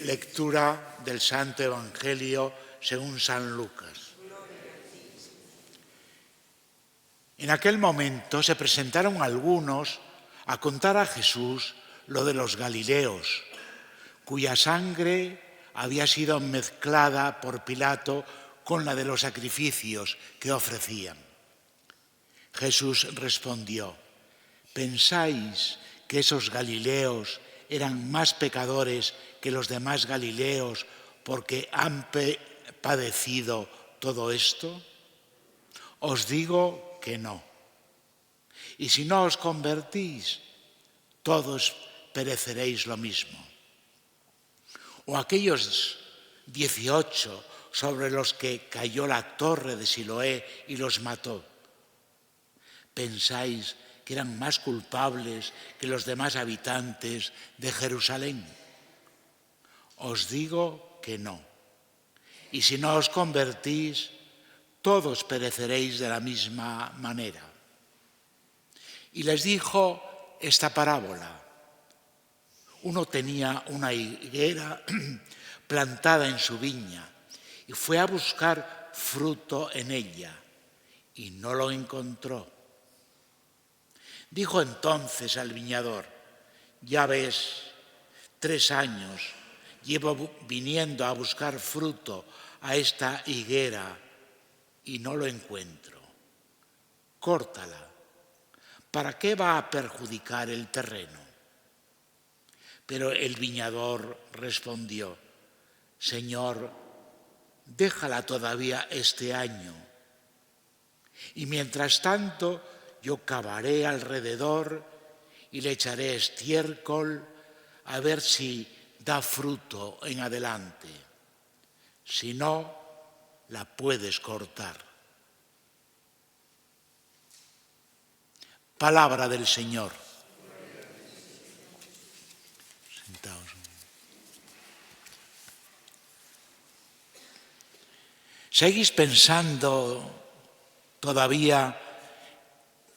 Lectura del Santo Evangelio según San Lucas. En aquel momento se presentaron algunos a contar a Jesús lo de los galileos, cuya sangre había sido mezclada por Pilato con la de los sacrificios que ofrecían. Jesús respondió: ¿pensáis que esos galileos eran más pecadores que los demás galileos porque han padecido todo esto? Os digo que no. Y si no os convertís, todos pereceréis lo mismo. O aquellos 18 sobre los que cayó la torre de Siloé y los mató, ¿pensáis que eran más culpables que los demás habitantes de Jerusalén? Os digo que no. Y si no os convertís, todos pereceréis de la misma manera. Y les dijo esta parábola. Uno tenía una higuera plantada en su viña y fue a buscar fruto en ella y no lo encontró. Dijo entonces al viñador: ya ves, 3 años llevo viniendo a buscar fruto a esta higuera y no lo encuentro. Córtala. ¿Para qué va a perjudicar el terreno? Pero el viñador respondió: Señor, déjala todavía este año. Y mientras tanto yo cavaré alrededor y le echaré estiércol a ver si da fruto en adelante. Si no, la puedes cortar. Palabra del Señor. Sentaos. ¿Seguís pensando todavía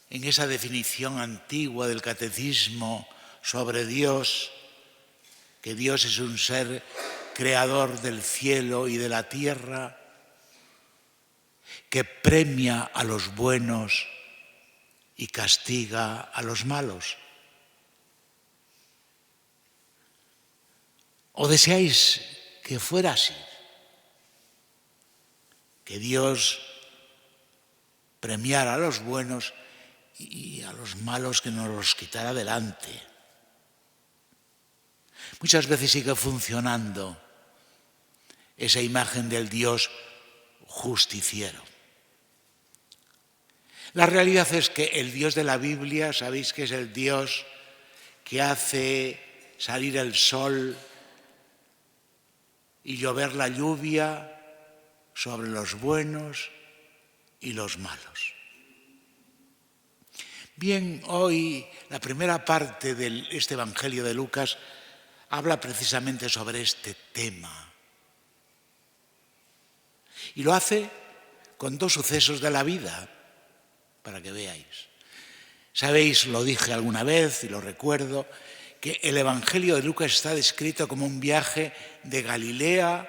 en esa definición antigua del catecismo sobre Dios, que Dios es un ser creador del cielo y de la tierra, que premia a los buenos y castiga a los malos? ¿O deseáis que fuera así? Que Dios premiara a los buenos y a los malos que nos los quitara delante. Muchas veces sigue funcionando esa imagen del Dios justiciero. La realidad es que el Dios de la Biblia, sabéis que es el Dios que hace salir el sol y llover la lluvia sobre los buenos y los malos. Bien, hoy la primera parte de este Evangelio de Lucas habla precisamente sobre este tema. Y lo hace con 2 sucesos de la vida, para que veáis. Sabéis, lo dije alguna vez y lo recuerdo, que el Evangelio de Lucas está descrito como un viaje de Galilea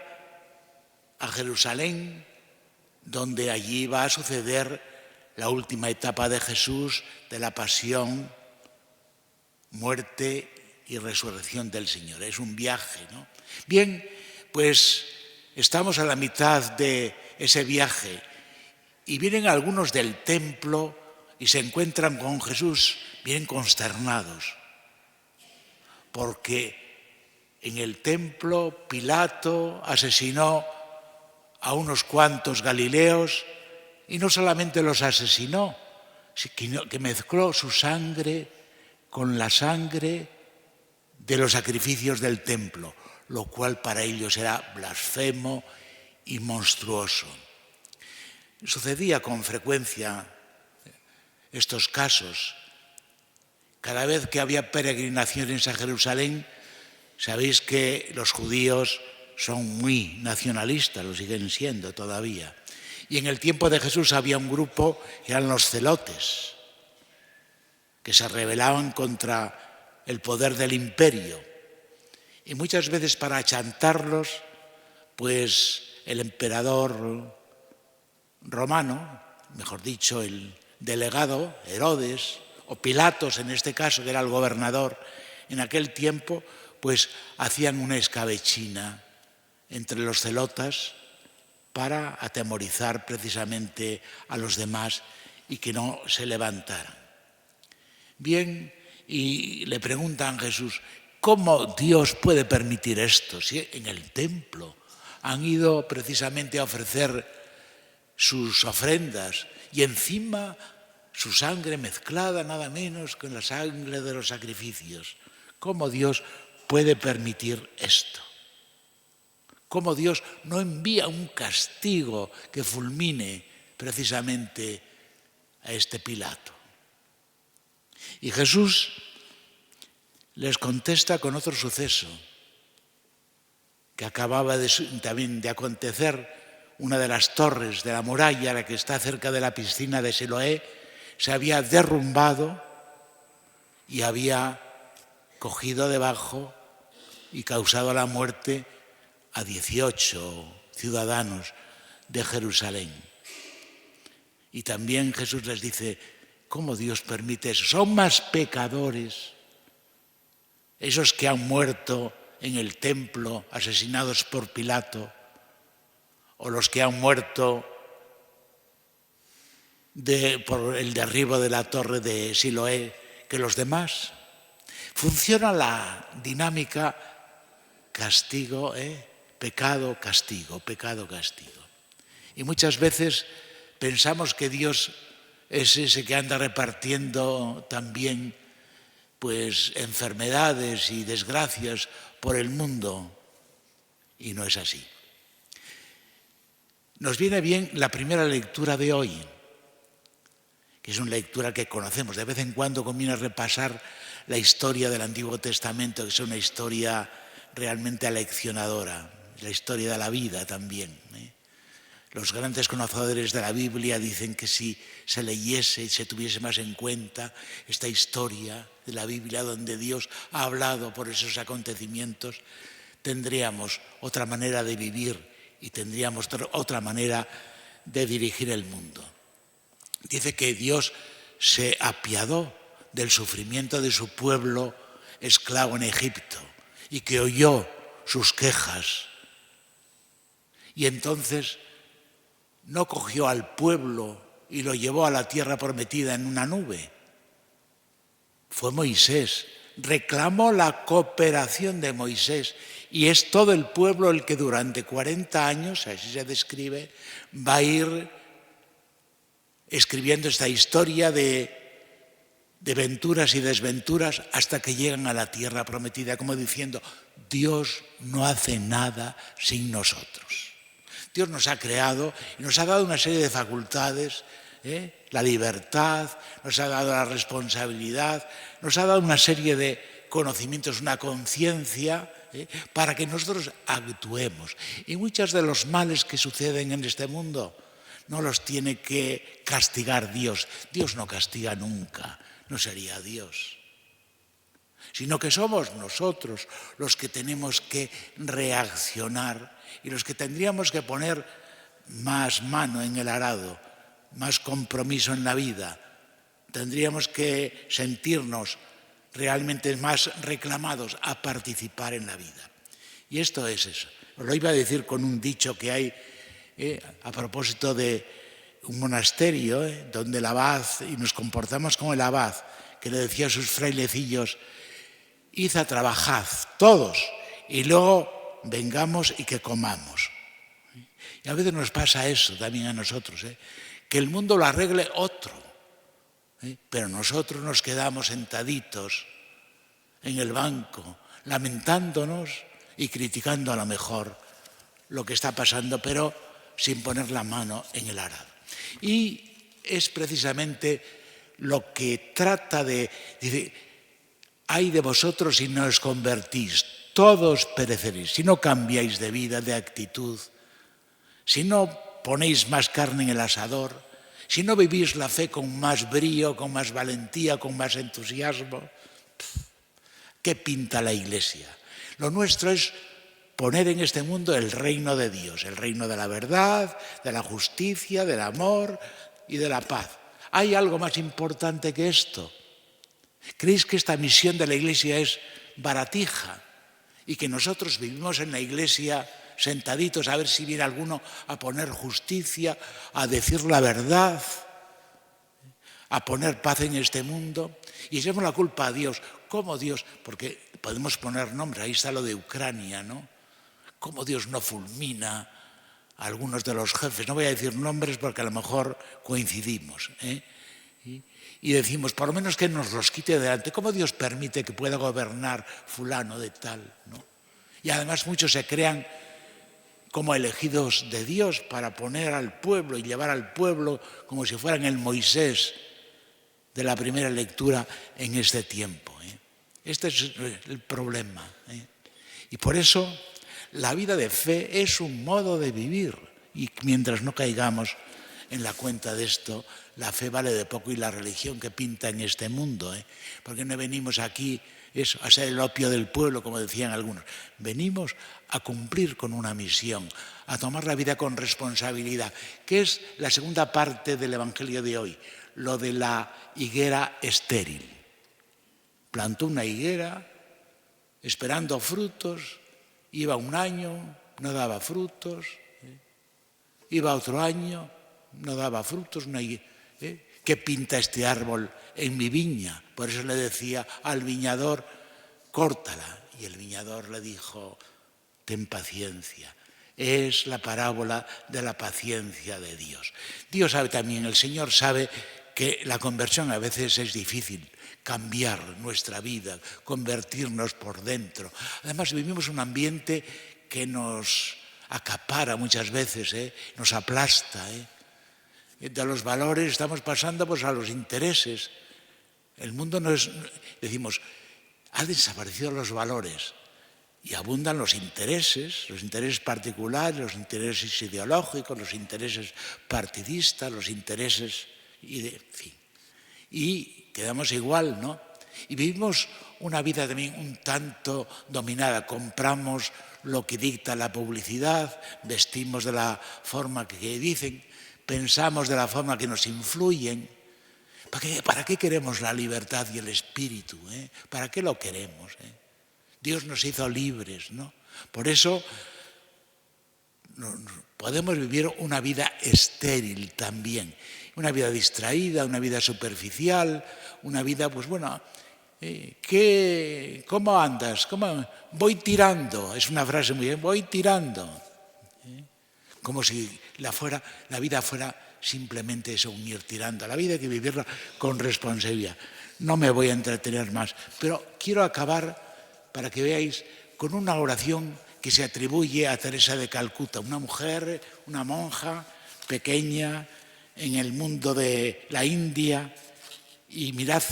a Jerusalén, donde allí va a suceder la última etapa de Jesús, de la pasión, muerte y resurrección del Señor. Es un viaje, ¿no? Bien, pues estamos a la mitad de ese viaje y vienen algunos del templo y se encuentran con Jesús, vienen consternados, porque en el templo Pilato asesinó a unos cuantos galileos y no solamente los asesinó, sino que mezcló su sangre con la sangre de los sacrificios del templo, lo cual para ellos era blasfemo y monstruoso. Sucedía con frecuencia estos casos. Cada vez que había peregrinaciones a Jerusalén, sabéis que los judíos son muy nacionalistas, lo siguen siendo todavía. Y en el tiempo de Jesús había un grupo que eran los celotes, que se rebelaban contra el poder del imperio Y muchas veces para achantarlos, pues el emperador romano, mejor dicho, el delegado, Herodes, o Pilatos en este caso, que era el gobernador en aquel tiempo, pues hacían una escabechina entre los celotas para atemorizar precisamente a los demás y que no se levantaran. Bien, y le preguntan a Jesús, ¿cómo Dios puede permitir esto? Si en el templo han ido precisamente a ofrecer sus ofrendas y encima su sangre mezclada nada menos con la sangre de los sacrificios. ¿Cómo Dios puede permitir esto? ¿Cómo Dios no envía un castigo que fulmine precisamente a este Pilato? Y Jesús les contesta con otro suceso que acababa también de acontecer. Una de las torres de la muralla, la que está cerca de la piscina de Siloé, se había derrumbado y había cogido debajo y causado la muerte a 18 ciudadanos de Jerusalén. Y también Jesús les dice, ¿cómo Dios permite eso? Son más pecadores esos que han muerto en el templo asesinados por Pilato, o los que han muerto por el derribo de la torre de Siloé, que los demás. Funciona la dinámica castigo, pecado, castigo, pecado, castigo. Y muchas veces pensamos que Dios es ese que anda repartiendo también pues enfermedades y desgracias por el mundo, y no es así. Nos viene bien la primera lectura de hoy, que es una lectura que conocemos. De vez en cuando conviene repasar la historia del Antiguo Testamento, que es una historia realmente aleccionadora, la historia de la vida también. Los grandes conocedores de la Biblia dicen que si se leyese y se tuviese más en cuenta esta historia de la Biblia donde Dios ha hablado por esos acontecimientos, tendríamos otra manera de vivir y tendríamos otra manera de dirigir el mundo. Dice que Dios se apiadó del sufrimiento de su pueblo esclavo en Egipto y que oyó sus quejas. Y entonces no cogió al pueblo y lo llevó a la tierra prometida en una nube. Fue Moisés. Reclamó la cooperación de Moisés y es todo el pueblo el que durante 40 años, así se describe, va a ir escribiendo esta historia de venturas y desventuras hasta que llegan a la tierra prometida, como diciendo, Dios no hace nada sin nosotros. Dios nos ha creado y nos ha dado una serie de facultades, la libertad, nos ha dado la responsabilidad, nos ha dado una serie de conocimientos, una conciencia, para que nosotros actuemos. Y muchos de los males que suceden en este mundo no los tiene que castigar Dios. Dios no castiga nunca, no sería Dios. Sino que somos nosotros los que tenemos que reaccionar y los que tendríamos que poner más mano en el arado, más compromiso en la vida. Tendríamos que sentirnos realmente más reclamados a participar en la vida. Y esto es eso. Os lo iba a decir con un dicho que hay a propósito de un monasterio donde el abad, y nos comportamos como el abad, que le decía a sus frailecillos, id a trabajad todos y luego vengamos y que comamos. Y a veces nos pasa eso también a nosotros, que el mundo lo arregle otro, pero nosotros nos quedamos sentaditos en el banco, lamentándonos y criticando a lo mejor lo que está pasando, pero sin poner la mano en el arado. Y es precisamente lo que trata de... Dice, ay de vosotros si no os convertís, todos pereceréis, si no cambiáis de vida, de actitud, si no ponéis más carne en el asador, si no vivís la fe con más brío, con más valentía, con más entusiasmo. ¿Qué pinta la Iglesia? Lo nuestro es poner en este mundo el reino de Dios, el reino de la verdad, de la justicia, del amor y de la paz. ¿Hay algo más importante que esto? ¿Creéis que esta misión de la Iglesia es baratija y que nosotros vivimos en la Iglesia sentaditos a ver si viene alguno a poner justicia, a decir la verdad, a poner paz en este mundo? Y echamos la culpa a Dios. ¿Cómo Dios? Porque podemos poner nombres, ahí está lo de Ucrania, ¿no? ¿Cómo Dios no fulmina a algunos de los jefes? No voy a decir nombres porque a lo mejor coincidimos, ¿eh? Y decimos, por lo menos que nos los quite delante. ¿Cómo Dios permite que pueda gobernar fulano de tal, ¿no? Y además muchos se crean como elegidos de Dios para poner al pueblo y llevar al pueblo como si fueran el Moisés de la primera lectura en este tiempo, ¿eh? Este es el problema, ¿eh? Y por eso la vida de fe es un modo de vivir. Y mientras no caigamos en la cuenta de esto, la fe vale de poco y la religión que pinta en este mundo, ¿eh? Porque no venimos aquí a ser el opio del pueblo, como decían algunos. Venimos a cumplir con una misión, a tomar la vida con responsabilidad, que es la segunda parte del Evangelio de hoy, lo de la higuera estéril. Plantó una higuera esperando frutos, iba un año, no daba frutos, iba otro año, no daba frutos. ¿Qué pinta este árbol en mi viña? Por eso le decía al viñador, córtala. Y el viñador le dijo, ten paciencia. Es la parábola de la paciencia de Dios. Dios sabe también, el Señor sabe que la conversión a veces es difícil, cambiar nuestra vida, convertirnos por dentro. Además vivimos un ambiente que nos acapara muchas veces, nos aplasta. De los valores estamos pasando pues a los intereses. El mundo no es, decimos, han desaparecido los valores y abundan los intereses particulares, los intereses ideológicos, los intereses partidistas, los intereses, en fin. Y quedamos igual, ¿no? Y vivimos una vida también un tanto dominada. Compramos lo que dicta la publicidad, vestimos de la forma que dicen, pensamos de la forma que nos influyen. ¿Para qué queremos la libertad y el espíritu? ¿Para qué lo queremos? Dios nos hizo libres, ¿no? Por eso podemos vivir una vida estéril también, una vida distraída, una vida superficial, una vida, pues bueno, ¿cómo andas? Voy tirando, es una frase muy bien, voy tirando. Como si la vida fuera simplemente eso, un ir tirando. La vida hay que vivirla con responsabilidad. No me voy a entretener más, pero quiero acabar para que veáis con una oración que se atribuye a Teresa de Calcuta, una mujer, una monja pequeña en el mundo de la India, y mirad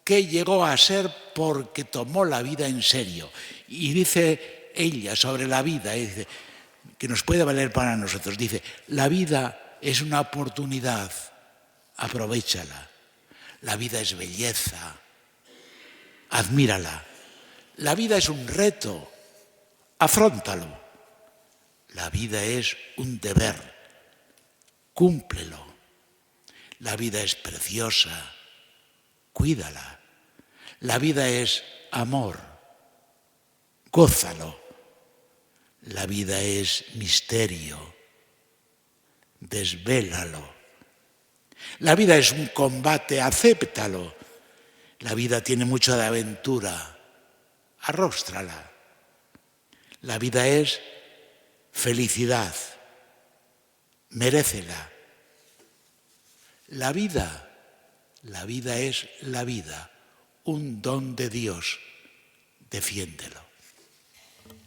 qué llegó a ser porque tomó la vida en serio. Y dice ella sobre la vida, dice, que nos puede valer para nosotros, dice, la vida es una oportunidad, aprovéchala. La vida es belleza, admírala. La vida es un reto, afróntalo. La vida es un deber, cúmplelo. La vida es preciosa, cuídala. La vida es amor, gózalo. La vida es misterio, desvélalo. La vida es un combate, acéptalo. La vida tiene mucho de aventura, arróstrala. La vida es felicidad, merécela. La vida es la vida, un don de Dios, defiéndelo.